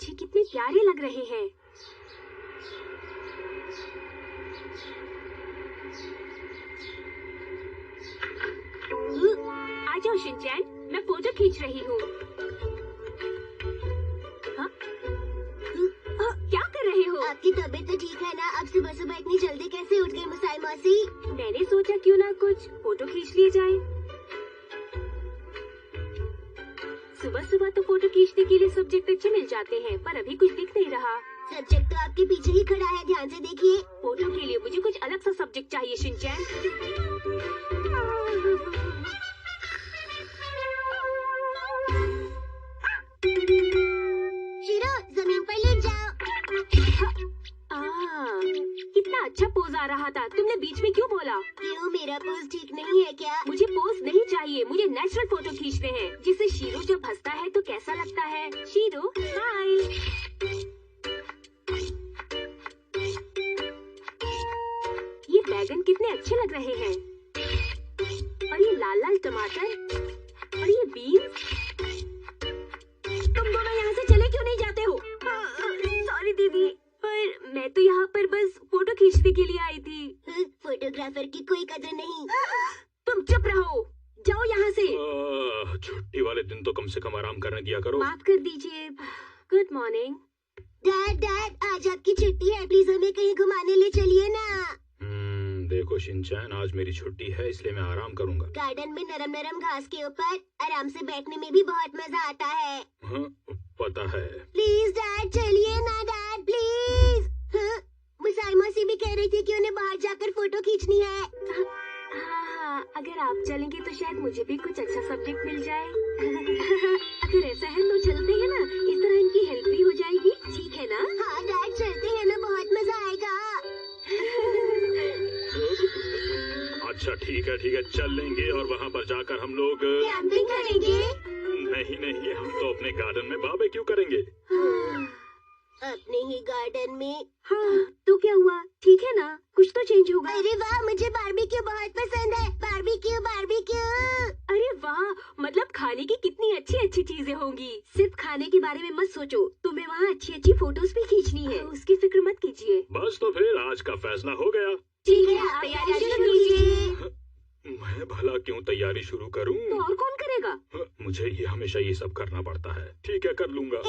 मुझे कितने प्यारे लग रहे हैं। आ जाओ शिनचैन, मैं फोटो खींच रही हूँ। हाँ? क्या कर रहे हो? आपकी तबीयत तो ठीक है ना? अब सुबह सुबह इतनी जल्दी कैसे उठ गई मुसाई मौसी? मैंने सोचा क्यों ना कुछ फोटो खींच लिए जाए। सुबह सुबह तो फोटो खींचने के लिए सब्जेक्ट अच्छे मिल जाते हैं, पर अभी कुछ दिख नहीं रहा। सब्जेक्ट तो आपके पीछे ही खड़ा है, ध्यान से देखिए। फोटो के लिए मुझे कुछ अलग सा सब्जेक्ट चाहिए शिनचैन। शीरो, जमीन पर लेट जाओ। कितना अच्छा पोज आ रहा था, तुमने बीच में क्यों बोला? क्यों, मेरा पोज ठीक नहीं है क्या? मुझे पोज नहीं चाहिए, मुझे नेचुरल फोटो खींचने हैं, जिससे शीरो जब हंसता है तो कैसा लगता है। Shero smile. ये बैगन कितने अच्छे लग रहे हैं, और ये लाल लाल टमाटर, और ये बीन्स। तुम दोनों यहाँ से चले क्यों नहीं जाते हो? सॉरी दीदी, पर मैं तो यहाँ पर बस फोटो खींचने के लिए आई थी। फोटोग्राफर की कोई कदर नहीं। तुम चुप रहो, जाओ यहाँ से। छुट्टी वाले दिन तो कम से कम आराम करने दिया करो। माफ कर दीजिए। Good morning. डैड, आज आपकी छुट्टी है, प्लीज हमें कहीं घुमाने ले चलिए ना। देखो शिनचैन, आज मेरी छुट्टी है, इसलिए मैं आराम करूंगा। गार्डन में नरम नरम घास के ऊपर आराम से बैठने में भी बहुत मजा आता है। हाँ, पता है। प्लीज डैड, चलिए ना डैड, प्लीज। मुसाई मौसी भी कह रही थी कि उन्हें बाहर जाकर फोटो खींचनी है। हाँ, अगर आप चलेंगे तो शायद मुझे भी कुछ अच्छा सब्जेक्ट मिल जाए। अगर ऐसा है तो चलते हैं ना, इस तरह इनकी हेल्प भी हो जाएगी। ठीक है ना? हाँ डैड, चलते हैं ना, बहुत मजा आएगा। अच्छा ठीक है, चल लेंगे और वहाँ पर जाकर हम लोग कैंपिंग करेंगे। नहीं, हम तो अपने गार्डन में बारबेक्यू करेंगे। अपने ही गार्डन में? हाँ, तो क्या हुआ? ठीक है ना, कुछ तो चेंज होगा। अरे वाह, मुझे बारबेक्यू बहुत पसंद है। Barbecue barbecue. अरे वाह, मतलब खाने की कितनी अच्छी अच्छी चीजें होंगी। सिर्फ खाने के बारे में मत सोचो, तुम्हें वहाँ अच्छी अच्छी फोटोज भी खींचनी है, उसकी फिक्र मत कीजिए। बस तो फिर आज का फैसला हो गया। ठीक है, आप तैयारी शुरू कीजिए। मैं भला क्यों तैयारी शुरू करूं? तो और कौन करेगा? मुझे ये हमेशा ये सब करना पड़ता है। ठीक है, कर लूंगा।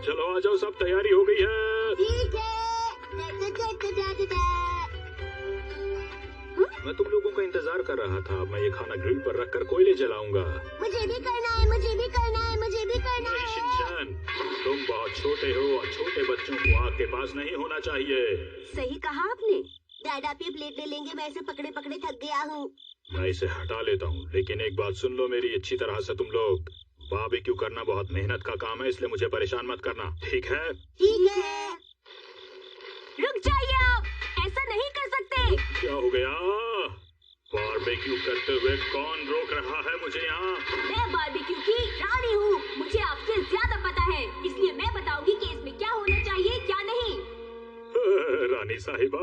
चलो आ जाओ, सब तैयारी हो गई है। ठीक है। मैं तुम लोगों का इंतजार कर रहा था। मैं ये खाना ग्रिल पर रखकर कोयले जलाऊंगा। मुझे भी करना है, मुझे भी करना है, मुझे भी करना है। शिनचैन, तुम बहुत छोटे हो और छोटे बच्चों को आग के पास नहीं होना चाहिए। सही कहा आपने। डैड, आप ये प्लेट ले लेंगे? मैं इसे पकड़े पकड़े थक गया हूँ। मैं इसे हटा लेता हूँ, लेकिन एक बात सुन लो मेरी अच्छी तरह से। तुम लोग, बारबेक्यू करना बहुत मेहनत का काम है, इसलिए मुझे परेशान मत करना, ठीक है? ठीक है। रुक जाइए, आप ऐसा नहीं कर सकते। क्या हो गया? बारबेक्यू करते हुए कौन रोक रहा है मुझे यहाँ? मैं बारबेक्यू की रानी हूँ, मुझे आपसे ज्यादा पता है, इसलिए मैं बताऊंगी कि इसमें क्या होना चाहिए क्या नहीं। रानी साहिबा,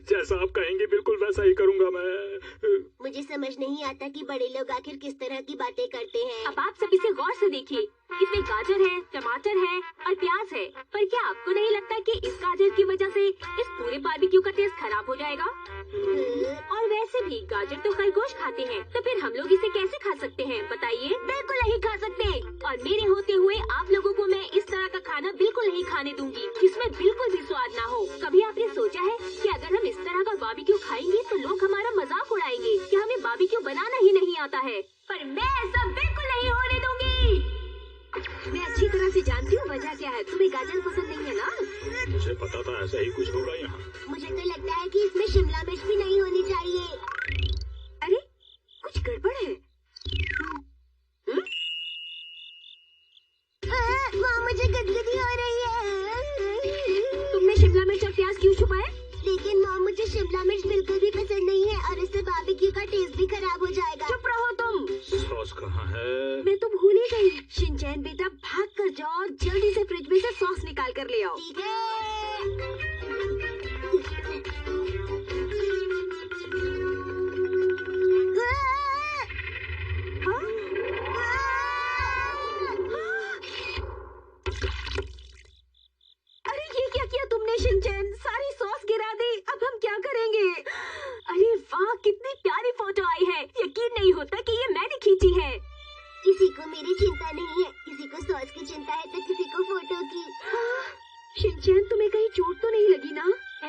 जैसा आप कहेंगे बिल्कुल वैसा ही करूँगा मैं। मुझे समझ नहीं आता कि बड़े लोग आखिर किस तरह की बातें करते हैं। अब आप सब इसे गौर से देखिए, इसमें गाजर है, टमाटर है और प्याज है, पर क्या आपको नहीं लगता कि इस गाजर की वजह से इस पूरे बारबेक्यू का टेस्ट खराब हो जाएगा? और वैसे भी गाजर तो खरगोश खाते हैं, तो फिर हम लोग इसे कैसे खा सकते हैं बताइए? बिल्कुल नहीं खा सकते, और मेरे होते हुए आप लोगों को मैं इस तरह का खाना बिल्कुल नहीं खाने दूंगी, जिसमें बिल्कुल भी स्वाद ना हो। कभी आपने सोचा है कि अगर हम इस तरह का बारबेक्यू खाएंगे तो लोग हमारा मजाक उड़ाएंगे कि हमें बारबेक्यू बनाना ही नहीं आता है? पर मैं ऐसा बिल्कुल नहीं होने दूंगी। मैं अच्छी तरह से जानती हूँ वजह क्या है। तुम्हें गाजर पसंद नहीं है ना? मुझे पता था ऐसा ही कुछ होगा यहाँ। मुझे तो लगता है कि इसमें शिमला मिर्च भी नहीं होनी चाहिए। अरे, कुछ गड़बड़ है। माँ, मुझे गदगदी हो रही है। तुमने शिमला मिर्च और प्याज क्यों छुपाए? लेकिन माँ, मुझे शिमला मिर्च बिल्कुल भी पसंद नहीं है, और इससे बारबेक्यू का टेस्ट भी खराब हो जाएगा। चुप रहो तुम। सॉस कहाँ है? मैं तो भूल ही गई। शिनचैन बेटा, भाग कर जाओ और जल्दी से फ्रिज में से सॉस निकाल कर ले आओ। ठीक है। हाँ?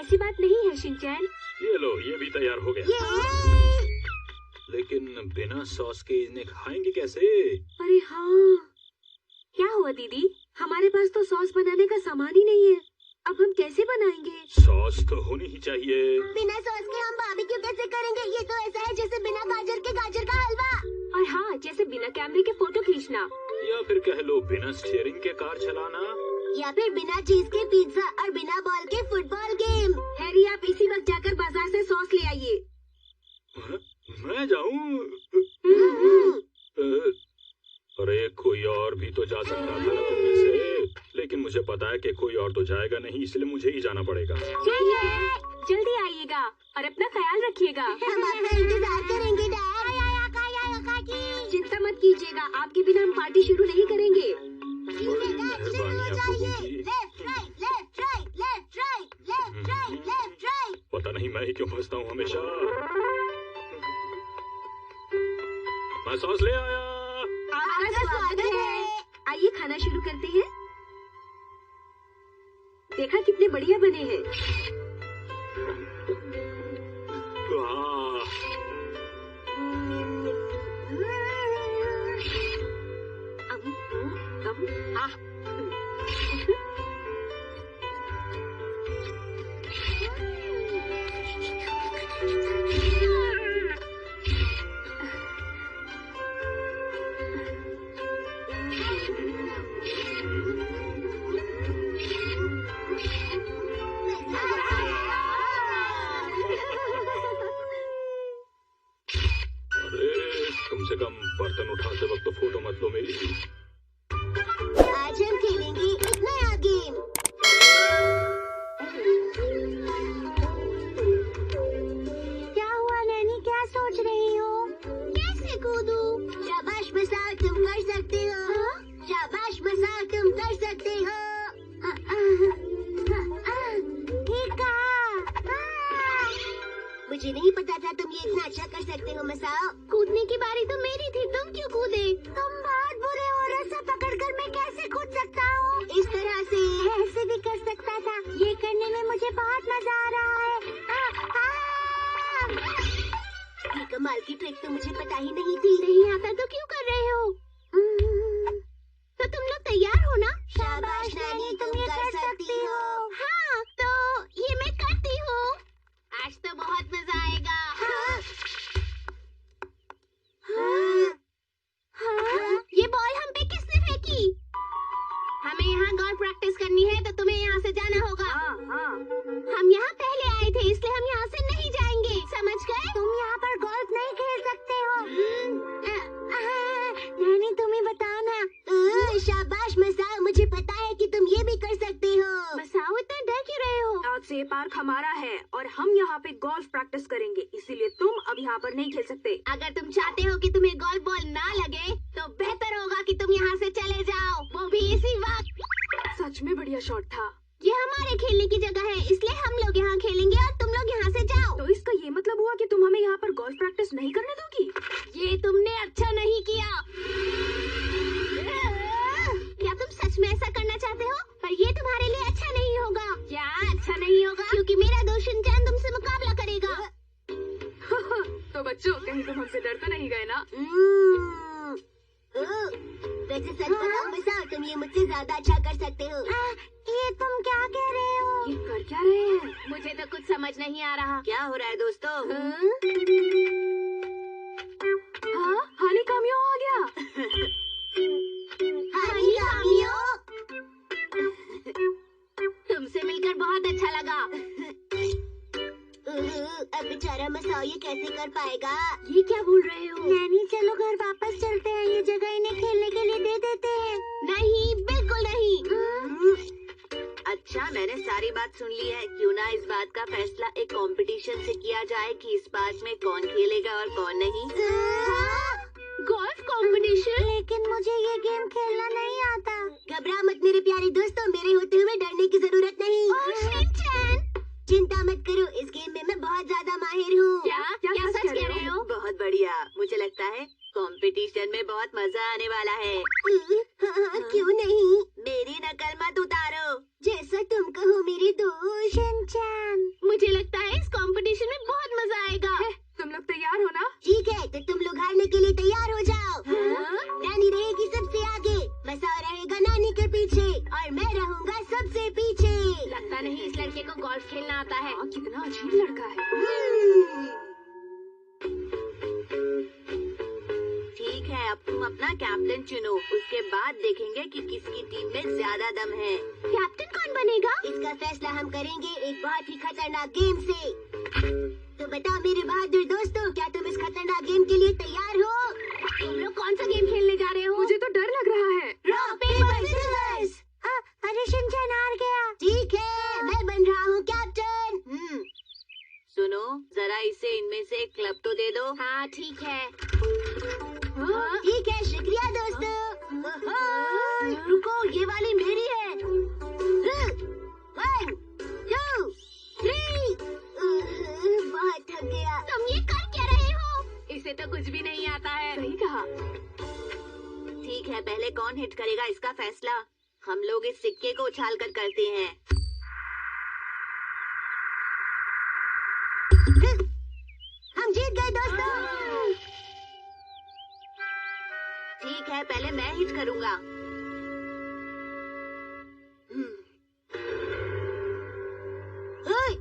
ऐसी बात नहीं है शिनचैन। ये लो, ये भी तैयार हो गया। ये लेकिन बिना सॉस के इन्हें खाएंगे कैसे? अरे हाँ, क्या हुआ दीदी? हमारे पास तो सॉस बनाने का सामान ही नहीं है। अब हम कैसे बनाएंगे? सॉस तो होनी ही चाहिए। बिना सॉस के हम बारबेक्यू कैसे करेंगे? ये तो ऐसा है जैसे बिना गाजर के गाजर का हलवा। और हाँ, जैसे बिना कैमरे के फोटो खींचना। या फिर कह लो बिना स्टीयरिंग के कार चलाना। या फिर बिना चीज के पिज्जा और बिना बॉल के फुटबॉल गेम। हैरी, आप इसी वक्त जाकर बाजार से सॉस ले आइए। मैं जाऊं? अरे कोई और भी तो जा सकता था ना तुम में से, लेकिन मुझे पता है कि कोई और तो जाएगा नहीं, इसलिए मुझे ही जाना पड़ेगा। ठीक है, जल्दी आइएगा और अपना ख्याल रखिएगा। हम आपका इंतजार करेंगे डैड। चिंता मत कीजिएगा, आपके बिना हम पार्टी शुरू नहीं करेंगे। मेहरबानी आप लोगों की। Left right left right left right left right left right. पता नहीं मैं ही क्यों फंसता हूँ हमेशा। मैं सॉस ले आया। आपका स्वागत है। आइए खाना शुरू करते हैं। देखा कितने बढ़िया बने हैं। वाह, आह, कम से कम बर्तन उठाते वक्त तो फोटो मत लो मेरी। आज हम खेलेंगे एक नया गेम। क्या हुआ नैनी, क्या सोच रही हो? कैसे कूदूं? शाबाश मसाल, तुम कर सकते हो। शाबाश मसाल, तुम कर सकते हो। ठीक कहा। मुझे नहीं पता था तुम ये इतना अच्छा कर सकते हो मसाओ। कूदने की बारी तो मेरी थी, तुम क्यों कूदे? तुम बहुत बुरे हो, रस्सा पकड़कर मैं कैसे कूद सकता हूँ? इस तरह से ऐसे भी कर सकता था। ये करने में मुझे बहुत मजा आ रहा है। ये कमाल की ट्रिक तो मुझे पता ही नहीं थी। नहीं आता तो क्यों कर रहे हो? तो तुम लोग तैयार हो ना? शाबाश नानी, तुम ये कर सकती हो। हाँ, तो ये मैं करती हूँ। आज तो बहुत मजा आएगा। ये बॉल हम पे किसने फेंकी? हमें यहाँ गोल्फ प्रैक्टिस करनी है, तो तुम्हें यहाँ से जाना होगा। हम यहाँ पहले आए थे, इसलिए हम यहाँ से नहीं जाएंगे, समझ गए? तुम यहाँ पर गोल्फ नहीं खेल सकते हो। नैनी, तुम ही बताओ ना। शाबाश मसाओ, मुझे पता है कि तुम ये भी कर सकते हो। मसाओ, इतना डर क्यों रहे हो? आज से ये पार्क हमारा है और हम यहाँ पे गोल्फ प्रैक्टिस करेंगे, इसीलिए तुम अब यहाँ पर नहीं खेल सकते। अगर तुम चाहते हो कि तुम्हें गोल्फ बॉल ना लगे, तो बेहतर होगा कि तुम यहाँ से चले जाओ, वो भी इसी वक्त। सच में बढ़िया शॉट था। ये हमारे खेलने की जगह है, इसलिए हम लोग यहाँ खेलेंगे और तुम लोग यहाँ से जाओ। तो इसका ये मतलब हुआ कि तुम हमें यहाँ पर गोल्फ प्रैक्टिस नहीं करने दोगी? ये तुमने अच्छा नहीं किया। क्या तुम सच में ऐसा करना चाहते हो? पर ये तुम्हारे लिए अच्छा नहीं होगा। क्या अच्छा नहीं होगा? क्योंकि मेरा दोस्त शिनचैन तुमसे मुकाबला करेगा। तो बच्चों, कहीं तुम हमसे डर तो नहीं गए ना? वैसे सच बताओ मसाओ, तुम ये मुझसे ज्यादा अच्छा कर सकते हो। ये तुम क्या कह रहे हो? ये कर क्या रहे हैं? मुझे तो कुछ समझ नहीं आ रहा। क्या हो रहा है दोस्तों? हाँ, हानी कामियो आ गया। हानी कामियो, तुमसे मिलकर बहुत अच्छा लगा। अब बेचारा मसाओ ये कैसे कर पाएगा? ये क्या बोल रहे हो? नैनी, चलो घर वापस चलते हैं, ये जगह इन्हें खेलने के लिए दे देते हैं। नहीं, बिल्कुल नहीं। अच्छा, मैंने सारी बात सुन ली है। क्यों ना इस बात का फैसला एक कंपटीशन से किया जाए कि इस पार्क में कौन खेलेगा और कौन नहीं। Golf competition? लेकिन मुझे ये गेम खेलना नहीं आता। घबरा मत मेरे प्यारे दोस्तों, मेरे होते हुए डरने की जरूरत नहीं। चिंता मत करो, इस गेम में मैं बहुत ज्यादा माहिर हूँ। क्या सच कह रहे हो? बहुत बढ़िया। मुझे लगता है कंपटीशन में बहुत मजा आने वाला है। क्यों नहीं? मेरी नकल मत उतारो। जैसा तुम कहो मेरे दोस्त शिनचैन। मुझे लगता है इस कंपटीशन में बहुत मजा आएगा। तुम लोग तैयार हो ना? ठीक है, तो तुम लोग हारने के लिए तैयार हो जाओ। नानी रहेगी सबसे आगे, मसाओ रहेगा नानी के पीछे और मैं रहूंगा सबसे पीछे। लगता नहीं इस लड़के को गोल्फ खेलना आता है। कितना अजीब लड़का है। ठीक है, अब तुम अपना कैप्टन चुनो, उसके बाद देखेंगे कि किसकी टीम में ज्यादा दम है। कैप्टन कौन बनेगा? इसका फैसला हम करेंगे एक बहुत ही खतरनाक गेम से। तो बताओ मेरे बहादुर दोस्तों, क्या तुम इस खतरनाक गेम के लिए तैयार हो? तुम लोग कौन सा गेम खेलने जा रहे हो? मुझे तो डर लग रहा है। Rock paper scissors. अरे शिनचैन हार गया। ठीक है, मैं बन रहा हूँ कैप्टन। सुनो, जरा इसे इनमें से एक क्लब तो दे दो। हाँ ठीक है। ठीक है, शुक्रिया दोस्तों। रुको, ये वाली मेरी है। 1, 2, 3। बहुत थक गया। तुम ये कर क्या रहे हो? इसे तो कुछ भी नहीं आता है। सही कहा। ठीक है, पहले कौन हिट करेगा इसका फैसला हम लोग इस सिक्के को उछाल कर करते हैं। हम जीत गए दोस्तों। ठीक है, पहले मैं हिट करूंगा।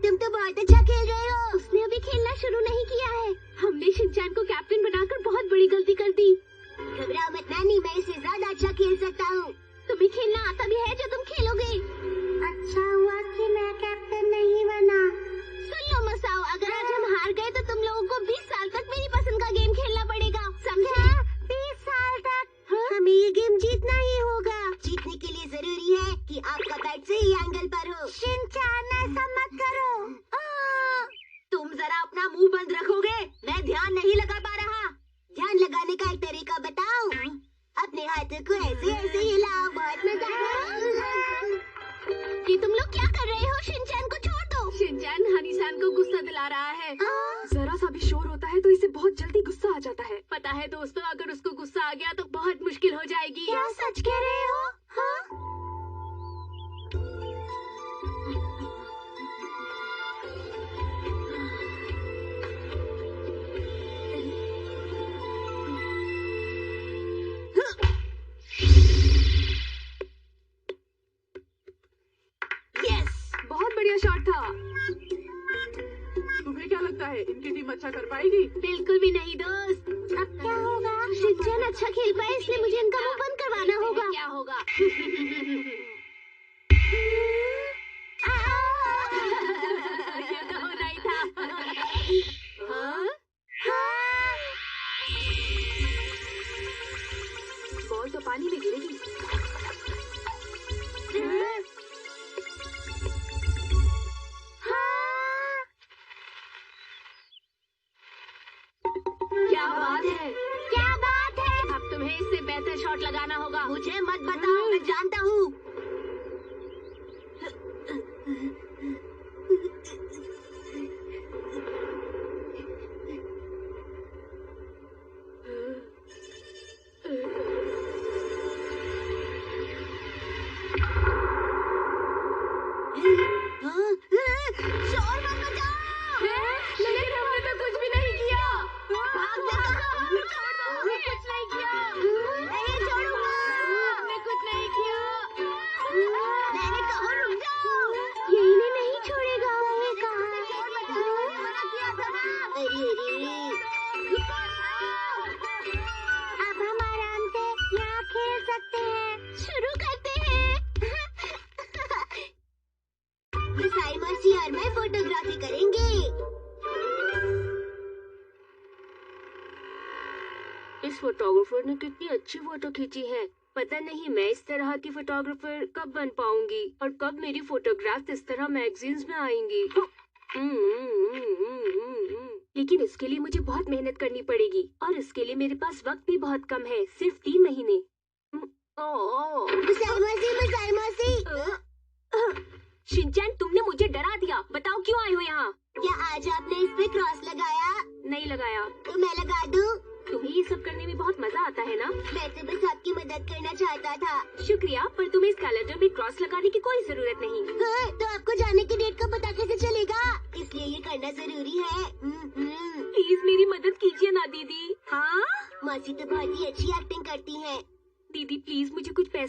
तुम तो बहुत अच्छा खेल रहे हो। उसने अभी खेलना शुरू नहीं किया है। हमने शिनचैन को कैप्टन बनाकर बहुत बड़ी गलती कर दी। घबराओ मत नानी, मैं इससे ज्यादा अच्छा खेल सकता हूँ। तुम्हें खेलना आता भी है जो तुम खेलोगे। अच्छा हुआ कि मैं कैप्टन नहीं बना। सुन लो मसाओ, अगर आज हम हार गए तो तुम लोगों को 20 साल तक मेरी पसंद का गेम खेलना पड़ेगा, समझे? 20 साल तक? हमें ये गेम जीतना ही होगा। जीतने के लिए जरूरी है कि आपका बैट सही एंगल पर हो। शिनचैन, ऐसा मत करो। तुम जरा अपना मुंह बंद रखोगे? मैं ध्यान नहीं लगा पा रहा। ध्यान लगाने का एक तरीका बताओ। अपने हाथों को ऐसे ऐसे हिलाओ, बहुत मजा आएगा। ये तुम लोग क्या कर रहे हो? शिनचैन को छोड़ दो। शिनचैन हनी-सान को गुस्सा दिला रहा है। जरा सा भी शोर होता है तो इसे बहुत जल्दी गुस्सा आ जाता है। पता है दोस्तों, अगर उसको गुस्सा आ गया तो बहुत मुश्किल हो जाएगी। क्या सच कह रहे हो? हाँ? बहुत बढ़िया शॉट था। तुम्हें क्या लगता है इनकी टीम अच्छा कर पाएगी? बिल्कुल भी नहीं दोस्त। अब क्या होगा? शिनचैन अच्छा खेल पाए इसलिए मुझे इनका मुंह बंद करवाना होगा। क्या होगा? ये तो होना ही था। बॉल तो पानी में गिरेगी। क्या बात है? क्या बात है? अब तुम्हें इससे बेहतर शॉट लगाना होगा। मुझे मत बताओ, मैं जानता हूँ। शोर मत मचाओ। लेकिन हमने तो कुछ भी नहीं किया। भाग जाओ। कुछ नहीं किया। नहीं छोड़ूंगा। हमने कुछ नहीं किया। मैंने कहा रुक जाओ। ये इन्हें नहीं छोड़ेगा। ये कहा? शोर मचाने से मना किया था ना। अरे अब हम आराम से यहाँ खेल सकते हैं। शुरू करते हैं। मिसाई मर्सी और मैं फोटोग्राफी करेंगे। इस फोटोग्राफर ने कितनी अच्छी फोटो खींची है। पता नहीं मैं इस तरह की फोटोग्राफर कब बन पाऊंगी और कब मेरी फोटोग्राफ इस तरह मैगजीन्स में आएंगी। लेकिन इसके लिए मुझे बहुत मेहनत करनी पड़ेगी और इसके लिए मेरे पास वक्त भी बहुत कम है, सिर्फ 3 महीने। मिसाई मर्सी। शिनचैन, तुमने मुझे डरा दिया। बताओ क्यों आए हो यहाँ? क्या आज आपने इस पे क्रॉस लगाया? नहीं लगाया। तो मैं लगा दूं? तुम्हें ये सब करने में बहुत मजा आता है ना? मैं तो बस आपकी मदद करना चाहता था। शुक्रिया, पर तुम्हें इस कैलेंडर में क्रॉस लगाने की कोई जरूरत नहीं। हाँ, तो आपको जाने की डेट का पता कैसे चलेगा? इस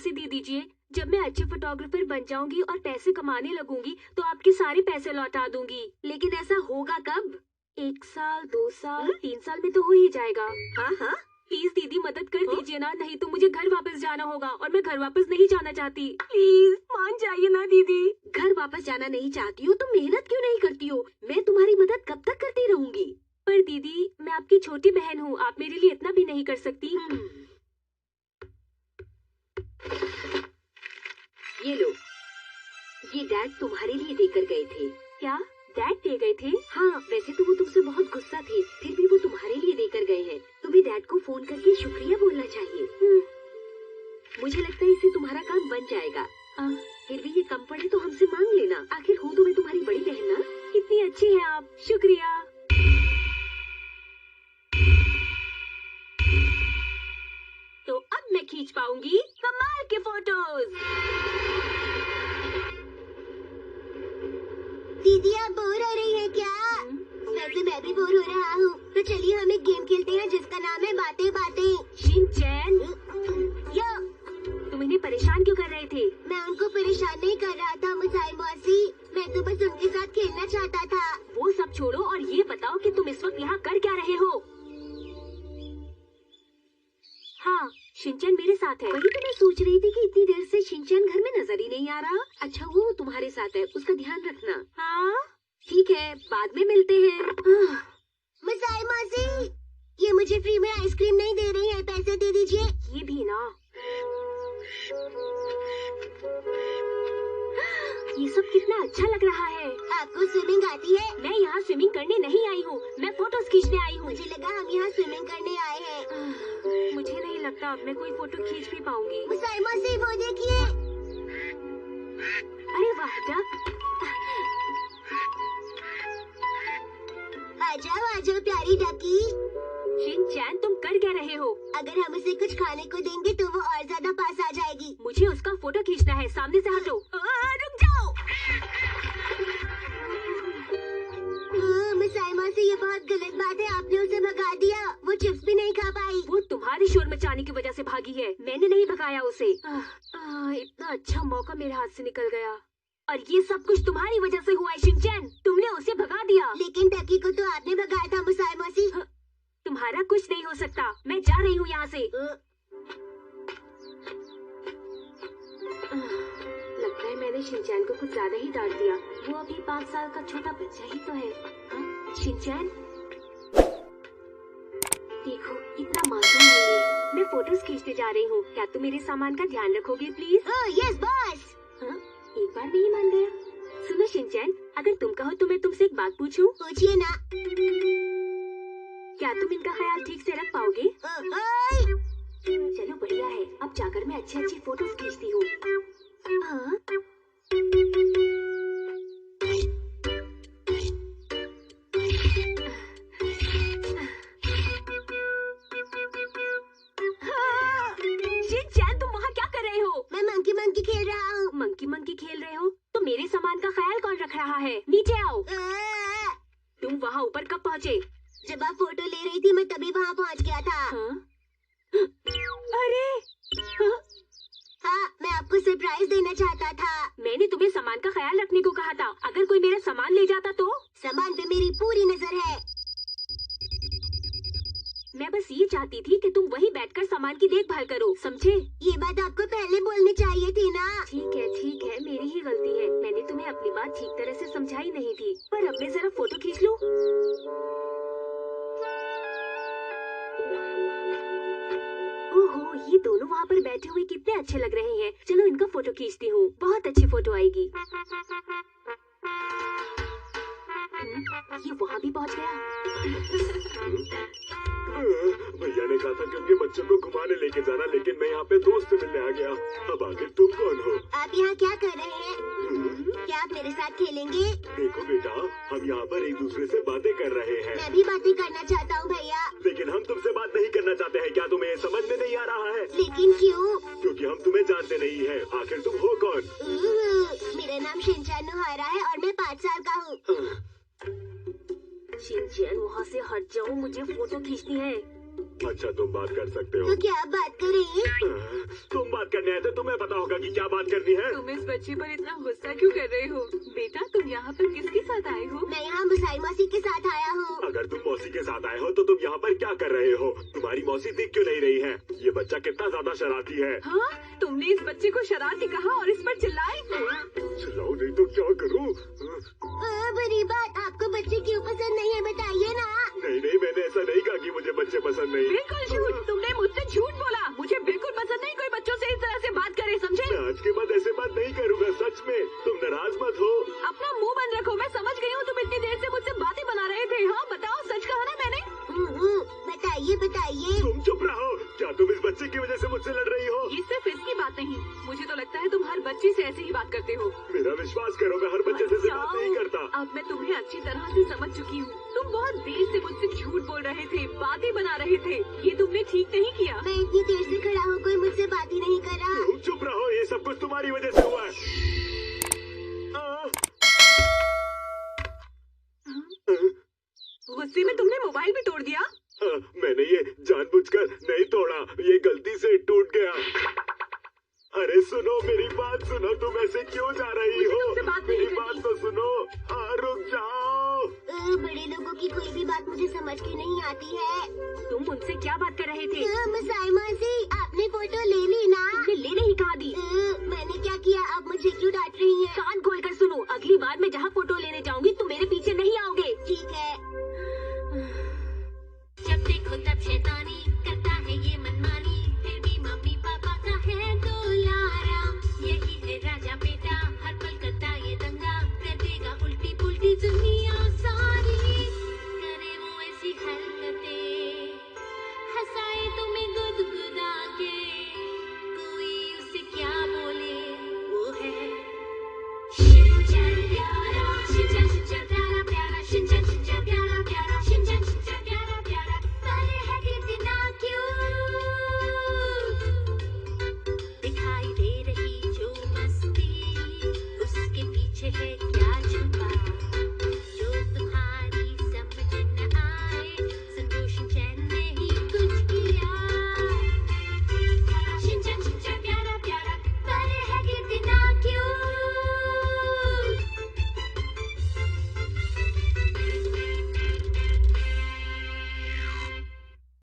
पैसे दे दीजिए। जब मैं अच्छी फोटोग्राफर बन जाऊंगी और पैसे कमाने लगूंगी तो आपके सारे पैसे लौटा दूंगी। लेकिन ऐसा होगा कब? 1 साल, 2 साल, 3 साल में तो हो ही जाएगा। हाँ हाँ। प्लीज दीदी मदद कर दीजिए ना, नहीं तो मुझे घर वापस जाना होगा और मैं घर वापस नहीं जाना चाहती। प्लीज मान जाइए ना दीदी। घर वापस जाना नहीं चाहती हो तो मेहनत क्यों नहीं करती हो? मैं तुम्हारी मदद कब तक करती रहूंगी? पर दीदी मैं आपकी छोटी बहन हूँ, आप मेरे लिए इतना भी नहीं कर सकती। ये लो, ये डैड तुम्हारे लिए देकर गए थे। क्या डैड दे गए थे? हाँ, वैसे तो वो तुमसे बहुत गुस्सा थे, फिर भी वो तुम्हारे लिए देकर गए हैं। तुम्हें डैड को फोन करके शुक्रिया बोलना चाहिए। मुझे लगता है इससे तुम्हारा काम बन जाएगा। फिर भी ये कम पड़े तो हमसे मांग लेना, आखिर हूँ तो मैं तुम्हारी बड़ी बहन ना। कितनी अच्छी है आप, शुक्रिया। तो अब मैं खींच पाऊंगी कमाल के फोटोज। दीदी आप बोर हो रही है क्या? वैसे मैं भी बोर हो रहा हूँ, तो चलिए हम एक गेम खेलते हैं जिसका नाम है बातें बातें। शिनचैन, या तुम इन्हें परेशान क्यों कर रहे थे? मैं उनको परेशान नहीं कर रहा था मुसाई मौसी, मैं तो बस उनके साथ खेलना चाहता था। वो सब छोड़ो और ये बताओ कि तुम इस वक्त यहाँ कर क्या रहे हो? हाँ, शिनचैन मेरे साथ है। वही तो मैं सोच रही थी कि इतनी देर से शिनचैन घर में नजर ही नहीं आ रहा। अच्छा वो तुम्हारे साथ है, उसका ध्यान रखना। हाँ ठीक है, बाद में मिलते हैं। मुसाई मौसी, ये मुझे फ्री में आइसक्रीम नहीं दे रही है, पैसे दे दीजिए। ये भी ना। ये सब कितना अच्छा लग रहा है। आपको स्विमिंग आती है? मैं यहाँ स्विमिंग करने नहीं आई हूँ, मैं फोटोज खींचने आई हूँ। मुझे लगा हम यहाँ स्विमिंग करने आए हैं। मुझे नहीं लगता अब मैं कोई फोटो खींच भी पाऊंगी। मुसाई मौसी वो देखिए। अरे वाह डक। आ जाओ प्यारी डकी। शिनचैन तुम कर क्या रहे हो? अगर हम उसे कुछ खाने को देंगे तो वो और ज्यादा पास आ जाएगी। मुझे उसका फोटो खींचना है, सामने से हटो। रुक जाओ। मुसाई मौसी ये बहुत गलत बात है, आपने उसे भगा दिया, वो चिप्स भी नहीं खा पाई। वो तुम्हारे शोर मचाने की वजह से भागी है, मैंने नहीं भगाया उसे। इतना अच्छा मौका मेरे हाथ से निकल गया और ये सब कुछ तुम्हारी वजह से हुआ है शिनचैन, तुमने उसे भगा दिया। लेकिन डकी को तो आपने भगाया था मुसाई मौसी। तुम्हारा कुछ नहीं हो सकता, मैं जा रही हूँ यहाँ से। लगता है मैंने शिनचैन को कुछ ज्यादा ही डांट दिया। वो अभी 5 साल का छोटा बच्चा ही तो है। हाँ? शिनचैन देखो कितना मासूम है ये। मैं फोटोज खींचने जा रही हूँ, क्या तुम मेरे सामान का ध्यान रखोगे प्लीज? Yes boss. हाँ? एक बार नहीं मान गया। सुनो शिनचैन, अगर तुम कहो तो मैं तुमसे एक बात पूछूं? पूछिए ना। क्या तुम इनका ख्याल ठीक से रख पाओगे? चलो बढ़िया है, अब जाकर मैं अच्छी फोटोज खींचती हूँ। हाँ? शिनचैन तुम वहाँ क्या कर रहे हो? मैं मंकी मंकी खेल रहा हूँ। मंकी मंकी खेल रहे हो? तो मेरे सामान का ख्याल कौन रख रहा है? नीचे आओ। तुम वहाँ ऊपर कब पहुँचे? जब आप फोटो ले रही थी मैं तभी वहाँ पहुँच गया था। हाँ? अरे हाँ? हाँ, मैं आपको सरप्राइज देना चाहता था। मैंने तुम्हें सामान का ख्याल रखने को कहा था, अगर कोई मेरा सामान ले जाता तो? सामान पे मेरी पूरी नजर है। मैं बस ये चाहती थी कि तुम वहीं बैठकर सामान की देखभाल करो, समझे? ये बात आपको पहले बोलनी चाहिए थी ना। ठीक है, मेरी ही गलती है, मैंने तुम्हें अपनी बात ठीक तरह से समझाई नहीं थी। पर अब मैं जरा फोटो खींच लूं। ओहो, ये दोनों वहाँ पर बैठे हुए कितने अच्छे लग रहे हैं। चलो इनका फोटो खींचती हूँ, बहुत अच्छी फोटो आएगी। ये वहाँ भी पहुँच गया। भैया ने कहा था कि उनके बच्चों को घुमाने लेके जाना, लेकिन मैं यहाँ पे दोस्त से मिलने आ गया। अब आगे तुम कौन हो? आप यहाँ क्या कर रहे हैं? क्या आप मेरे साथ खेलेंगे? देखो बेटा, हम यहाँ पर एक दूसरे से बातें कर रहे हैं। मैं भी बातें करना चाहता हूँ भैया। लेकिन हम तुमसे बात नहीं करना चाहते हैं, क्या तुम्हें समझ में नहीं आ रहा है? लेकिन क्यों? क्योंकि हम तुम्हें जानते नहीं है। आखिर तुम हो कौन? मेरा नाम शिनचैन नोहारा है और मैं 5 साल का हूँ। शिनचैन वहाँ से हट जाओ, मुझे फोटो खींचनी है। अच्छा तुम बात कर सकते हो। तो क्या बात करें? तुम बात करने आए थे, तुम्हें पता होगा कि क्या बात करनी है। तुम इस बच्चे पर इतना गुस्सा क्यों कर रहे हो? बेटा तुम यहाँ पर किसके साथ आए हो? मैं यहाँ मुसाई मौसी के साथ आया हूँ। अगर तुम मौसी के साथ आए हो तो तुम यहाँ पर क्या कर रहे हो? तुम्हारी मौसी दिख क्यों नहीं रही है? ये बच्चा कितना ज्यादा शरारती है। हाँ, तुमने इस बच्चे को शरारती कहा और इस पर चिल्लाए। चिल्लाओ नहीं तो क्या करूँ? बुरी बात, आपको बच्चे क्यों पसंद नहीं है बताइए ना। नहीं मैंने ऐसा नहीं कहा कि मुझे बच्चे पसंद नहीं। बिल्कुल झूठ, तुमने मुझसे झूठ बोला। मुझे बिल्कुल पसंद नहीं कोई बच्चों से इस तरह से बात करे, समझे? मैं आज के बाद ऐसे बात नहीं करूँगा, सच में। तुम नाराज मत हो। अपना मुंह बंद रखो। मैं समझ गई हूँ तुम इतनी देर से मुझसे बातें बना रहे थे। हाँ बताओ, सच कहा ना मैंने? बताइए। तुम चुप रहो। क्या तुम इस बच्चे की वजह से मुझसे लड़ रही हो? ये सिर्फ इसकी बात नहीं, मुझे तो लगता है तुम हर बच्चे से ऐसे ही बात करते हो। मेरा विश्वास करो, मैं हर बच्चे से ऐसे बात नहीं करता। अब मैं तुम्हें अच्छी तरह से समझ चुकी हूँ। तुम बहुत देर से मुझसे झूठ बोल रहे थे, बातें बना रहे थे। ये तुमने ठीक नहीं किया। मैं इतनी देर से खड़ा हूँ, कोई मुझसे बात ही नहीं कर रहा। तुम चुप रहो, ये सब कुछ तुम्हारी वजह से हुआ है। गुस्से में तुमने मोबाइल भी तोड़ दिया? मैंने ये जानबूझकर नहीं तोड़ा, ये गलती से टूट गया। अरे सुनो, मेरी बात सुनो, तुम ऐसे क्यों जा रही हो? मेरी बात तो सुनो। हाँ रुक जाओ। बड़े लोगों की कोई भी बात मुझे समझ के नहीं आती है। तुम मुझसे क्या बात कर रहे थे? मुसाई मौसी, आपने फोटो ले ली ना? तुमने ले नहीं कहा दी। मैंने क्या किया? आप मुझे क्यों डांट रही हैं? कान खोल कर सुनो, अगली बार मैं जहाँ फोटो लेने जाऊंगी तुम मेरे पीछे नहीं आओगे। ठीक है। जब देखो तब शैतानी करता है ये मनमानी, फिर भी मम्मी पापा का है दुलारा। यही है राजा बेटा, हर पल करता ये दंगा, कर देगा उल्टी पुल्टी दुनिया।